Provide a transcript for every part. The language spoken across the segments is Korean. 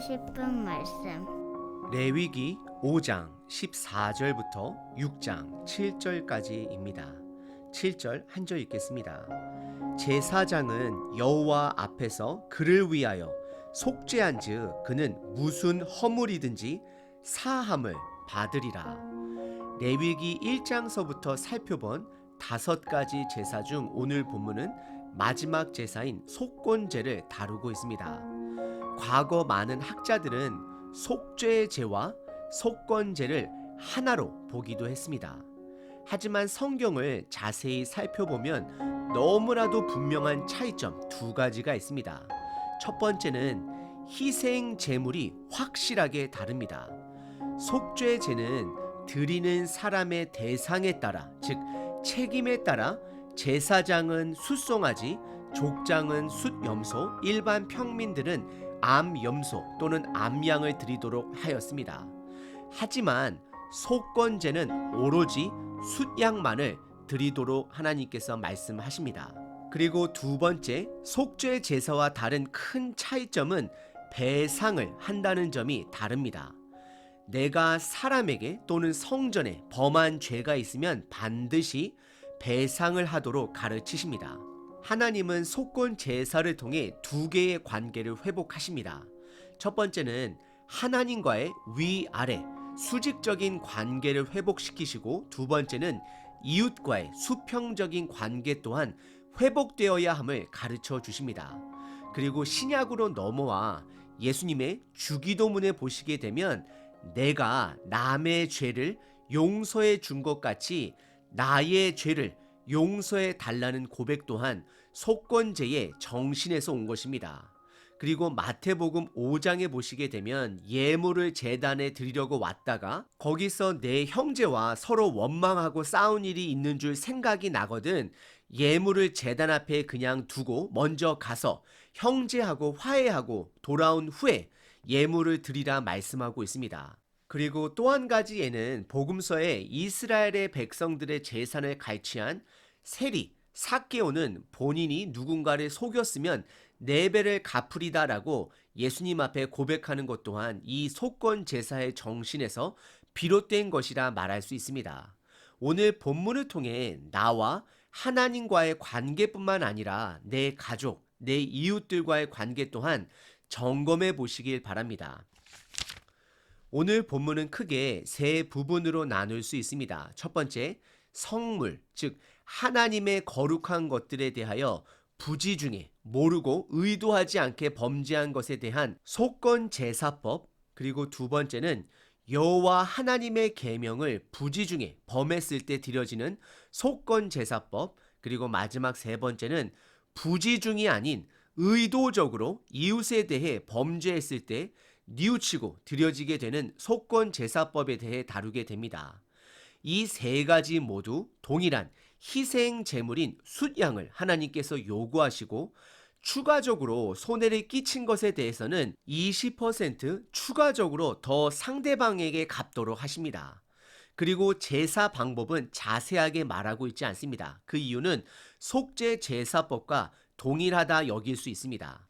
싶은 말씀. 레위기 5장 14절부터 6장 7절까지입니다. 7절 한 절 읽겠습니다. 제사장은 여호와 앞에서 그를 위하여 속죄한즉 그는 무슨 허물이든지 사함을 받으리라. 레위기 1장서부터 살펴본 5가지 제사 중 오늘 본문은 마지막 제사인 속건제를 다루고 있습니다. 과거 많은 학자들은 속죄제와 속건제를 하나로 보기도 했습니다. 하지만 성경을 자세히 살펴보면 너무나도 분명한 차이점 2가지가 있습니다. 첫 번째는 희생 제물이 확실하게 다릅니다. 속죄제는 드리는 사람의 대상에 따라, 즉 책임에 따라 제사장은 숫송아지, 족장은 숫염소, 일반 평민들은 암염소 또는 암양을 드리도록 하였습니다. 하지만 속건제는 오로지 숫양만을 드리도록 하나님께서 말씀하십니다. 그리고 두 번째, 속죄 제사와 다른 큰 차이점은 배상을 한다는 점이 다릅니다. 내가 사람에게 또는 성전에 범한 죄가 있으면 반드시 배상을 하도록 가르치십니다. 하나님은 속건 제사를 통해 2개의 관계를 회복하십니다. 첫 번째는 하나님과의 위아래 수직적인 관계를 회복시키시고, 두 번째는 이웃과의 수평적인 관계 또한 회복되어야 함을 가르쳐 주십니다. 그리고 신약으로 넘어와 예수님의 주기도문에 보시게 되면 내가 남의 죄를 용서해 준 것 같이 나의 죄를 용서해 달라는 고백 또한 속건제의 정신에서 온 것입니다. 그리고 마태복음 5장에 보시게 되면 예물을 제단에 드리려고 왔다가 거기서 내 형제와 서로 원망하고 싸운 일이 있는 줄 생각이 나거든 예물을 제단 앞에 그냥 두고 먼저 가서 형제하고 화해하고 돌아온 후에 예물을 드리라 말씀하고 있습니다. 그리고 또 한 가지 예는 복음서에 이스라엘의 백성들의 재산을 갈취한 세리 삭개오는 본인이 누군가를 속였으면 4배를 갚으리다라고 예수님 앞에 고백하는 것 또한 이 속건 제사의 정신에서 비롯된 것이라 말할 수 있습니다. 오늘 본문을 통해 나와 하나님과의 관계뿐만 아니라 내 가족, 내 이웃들과의 관계 또한 점검해 보시길 바랍니다. 오늘 본문은 크게 3 부분으로 나눌 수 있습니다. 첫 번째, 성물, 즉 하나님의 거룩한 것들에 대하여 부지중에 모르고 의도하지 않게 범죄한 것에 대한 속건제사법, 그리고 두 번째는 여호와 하나님의 계명을 부지중에 범했을 때 드려지는 속건제사법, 그리고 마지막 3번째는 부지중이 아닌 의도적으로 이웃에 대해 범죄했을 때 뉘우치고 드려지게 되는 속건제사법에 대해 다루게 됩니다. 이 3가지 모두 동일한 희생 제물인 숫양을 하나님께서 요구하시고 추가적으로 손해를 끼친 것에 대해서는 20% 추가적으로 더 상대방에게 갚도록 하십니다. 그리고 제사 방법은 자세하게 말하고 있지 않습니다. 그 이유는 속죄 제사법과 동일하다 여길 수 있습니다.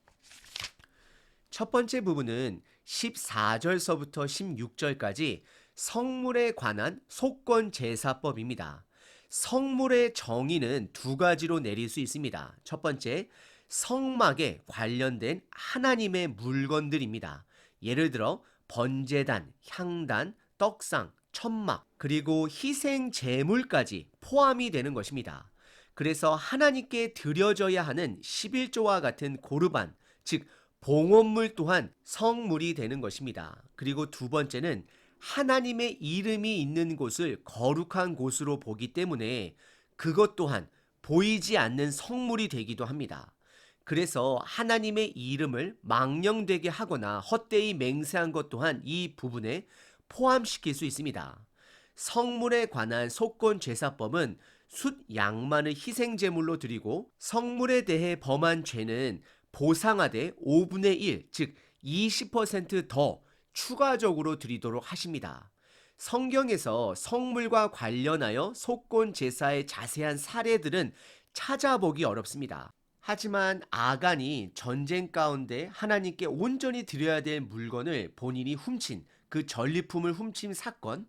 첫 번째 부분은 14절서부터 16절까지 성물에 관한 속건제사법입니다. 성물의 정의는 2가지로 내릴 수 있습니다. 첫 번째, 성막에 관련된 하나님의 물건들입니다. 예를 들어 번제단, 향단, 떡상, 천막, 그리고 희생 제물까지 포함이 되는 것입니다. 그래서 하나님께 드려져야 하는 11조와 같은 고르반, 즉 봉헌물 또한 성물이 되는 것입니다. 그리고 두 번째는 하나님의 이름이 있는 곳을 거룩한 곳으로 보기 때문에 그것 또한 보이지 않는 성물이 되기도 합니다. 그래서 하나님의 이름을 망령되게 하거나 헛되이 맹세한 것 또한 이 부분에 포함시킬 수 있습니다. 성물에 관한 속건제사법은 숫 양만을 희생제물로 드리고 성물에 대해 범한 죄는 보상하되 5분의 1, 즉 20%더 추가적으로 드리도록 하십니다. 성경에서 성물과 관련하여 속건 제사의 자세한 사례들은 찾아보기 어렵습니다. 하지만 아간이 전쟁 가운데 하나님께 온전히 드려야 될 물건을 본인이 훔친 그 전리품을 훔친 사건,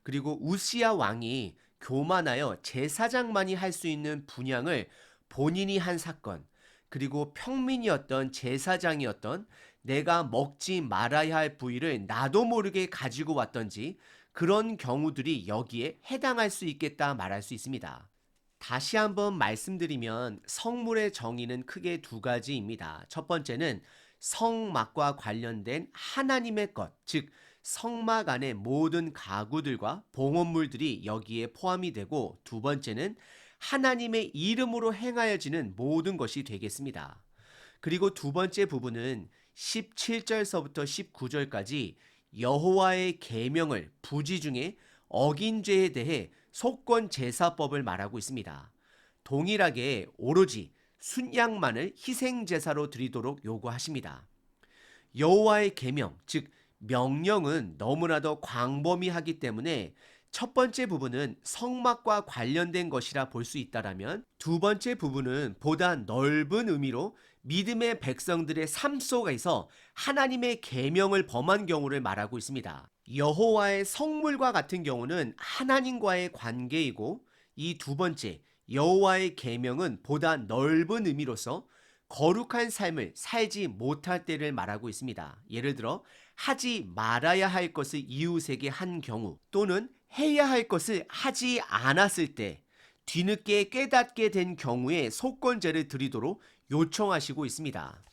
그리고 우시야 왕이 교만하여 제사장만이 할 수 있는 분향을 본인이 한 사건, 그리고 평민이었던 제사장이었던 내가 먹지 말아야 할 부위를 나도 모르게 가지고 왔던지 그런 경우들이 여기에 해당할 수 있겠다 말할 수 있습니다. 다시 한번 말씀드리면 성물의 정의는 크게 두 가지입니다. 첫 번째는 성막과 관련된 하나님의 것, 즉 성막 안의 모든 가구들과 봉헌물들이 여기에 포함이 되고, 두 번째는 하나님의 이름으로 행하여지는 모든 것이 되겠습니다. 그리고 두 번째 부분은 17절서부터 19절까지 여호와의 계명을 부지 중에 어긴 죄에 대해 속건 제사법을 말하고 있습니다. 동일하게 오로지 순양만을 희생 제사로 드리도록 요구하십니다. 여호와의 계명, 즉 명령은 너무나도 광범위하기 때문에 첫 번째 부분은 성막과 관련된 것이라 볼 수 있다라면, 두 번째 부분은 보다 넓은 의미로 믿음의 백성들의 삶 속에서 하나님의 계명을 범한 경우를 말하고 있습니다. 여호와의 성물과 같은 경우는 하나님과의 관계이고, 이 두 번째 여호와의 계명은 보다 넓은 의미로서 거룩한 삶을 살지 못할 때를 말하고 있습니다. 예를 들어 하지 말아야 할 것을 이웃에게 한 경우, 또는 해야 할 것을 하지 않았을 때, 뒤늦게 깨닫게 된 경우에 속건제를 드리도록 요청하시고 있습니다.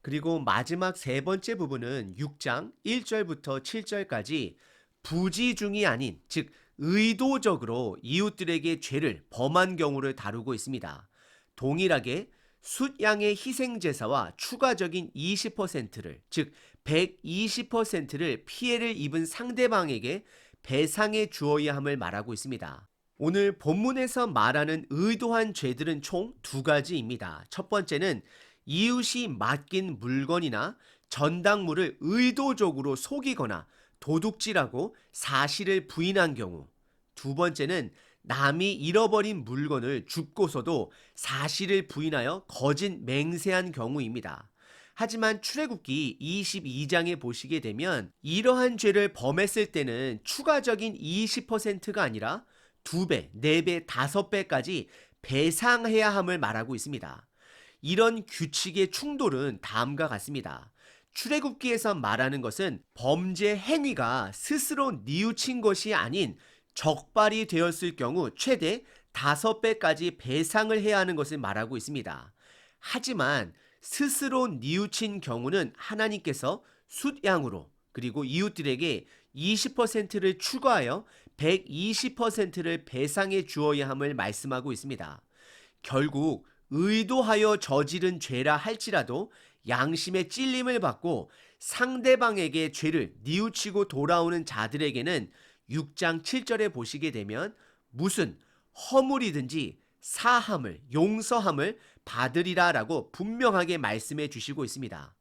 그리고 마지막 세 번째 부분은 6장 1절부터 7절까지 부지중이 아닌, 즉 의도적으로 이웃들에게 죄를 범한 경우를 다루고 있습니다. 동일하게 숫양의 희생제사와 추가적인 20%를, 즉 120%를 피해를 입은 상대방에게 배상해 주어야 함을 말하고 있습니다. 오늘 본문에서 말하는 의도한 죄들은 총 두 가지입니다. 첫 번째는 이웃이 맡긴 물건이나 전당물을 의도적으로 속이거나 도둑질하고 사실을 부인한 경우, 두 번째는 남이 잃어버린 물건을 줍고서도 사실을 부인하여 거짓 맹세한 경우입니다. 하지만 출애굽기 22장에 보시게 되면 이러한 죄를 범했을 때는 추가적인 20%가 아니라 2배, 4배, 5배까지 배상해야 함을 말하고 있습니다. 이런 규칙의 충돌은 다음과 같습니다. 출애굽기에서 말하는 것은 범죄 행위가 스스로 뉘우친 것이 아닌 적발이 되었을 경우 최대 5배까지 배상을 해야 하는 것을 말하고 있습니다. 하지만 스스로 뉘우친 경우는 하나님께서 숫양으로, 그리고 이웃들에게 20%를 추가하여 120%를 배상해 주어야 함을 말씀하고 있습니다. 결국 의도하여 저지른 죄라 할지라도 양심의 찔림을 받고 상대방에게 죄를 뉘우치고 돌아오는 자들에게는 6장 7절에 보시게 되면 무슨 허물이든지 사함을, 용서함을 받으리라 라고 분명하게 말씀해 주시고 있습니다.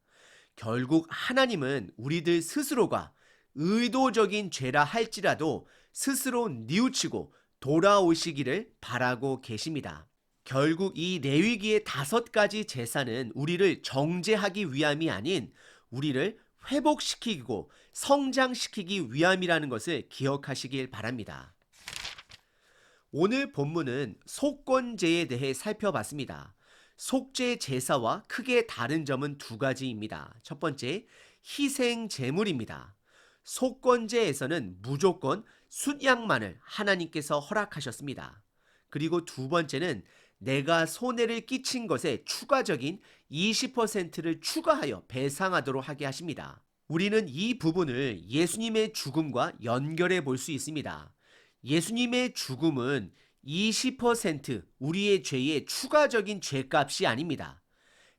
결국 하나님은 우리들 스스로가 의도적인 죄라 할지라도 스스로 뉘우치고 돌아오시기를 바라고 계십니다. 결국 이 레위기의 5가지 제사는 우리를 정죄하기 위함이 아닌 우리를 회복시키고 성장시키기 위함이라는 것을 기억하시길 바랍니다. 오늘 본문은 속건제에 대해 살펴봤습니다. 속죄 제사와 크게 다른 점은 두 가지입니다. 첫 번째, 희생 제물입니다. 속건제에서는 무조건 숫양만을 하나님께서 허락하셨습니다. 그리고 두 번째는 내가 손해를 끼친 것에 추가적인 20%를 추가하여 배상하도록 하게 하십니다. 우리는 이 부분을 예수님의 죽음과 연결해 볼 수 있습니다. 예수님의 죽음은 20% 우리의 죄의 추가적인 죄값이 아닙니다.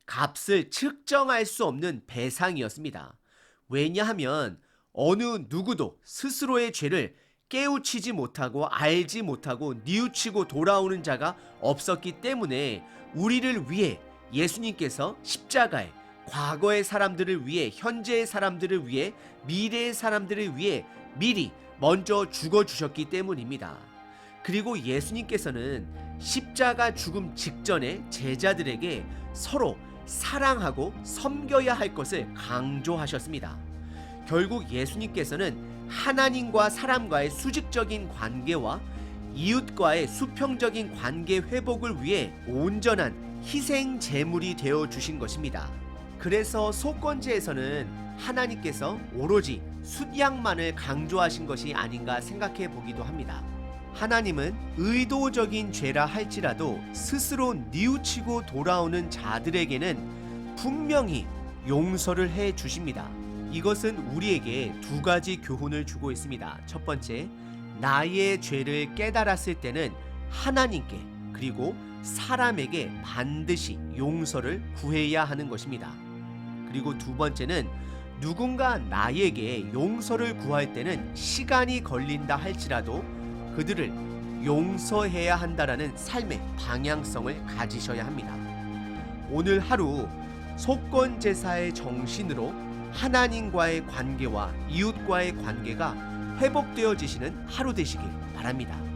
값을 측정할 수 없는 배상이었습니다. 왜냐하면 어느 누구도 스스로의 죄를 깨우치지 못하고 알지 못하고 뉘우치고 돌아오는 자가 없었기 때문에 우리를 위해 예수님께서 십자가에 과거의 사람들을 위해, 현재의 사람들을 위해, 미래의 사람들을 위해 미리 먼저 죽어주셨기 때문입니다. 그리고 예수님께서는 십자가 죽음 직전에 제자들에게 서로 사랑하고 섬겨야 할 것을 강조하셨습니다. 결국 예수님께서는 하나님과 사람과의 수직적인 관계와 이웃과의 수평적인 관계 회복을 위해 온전한 희생 제물이 되어 주신 것입니다. 그래서 속건제에서는 하나님께서 오로지 숫양만을 강조하신 것이 아닌가 생각해 보기도 합니다. 하나님은 의도적인 죄라 할지라도 스스로 뉘우치고 돌아오는 자들에게는 분명히 용서를 해 주십니다. 이것은 우리에게 두 가지 교훈을 주고 있습니다. 첫 번째, 나의 죄를 깨달았을 때는 하나님께 그리고 사람에게 반드시 용서를 구해야 하는 것입니다. 그리고 두 번째는 누군가 나에게 용서를 구할 때는 시간이 걸린다 할지라도 그들을 용서해야 한다라는 삶의 방향성을 가지셔야 합니다. 오늘 하루 속건제사의 정신으로 하나님과의 관계와 이웃과의 관계가 회복되어지시는 하루 되시길 바랍니다.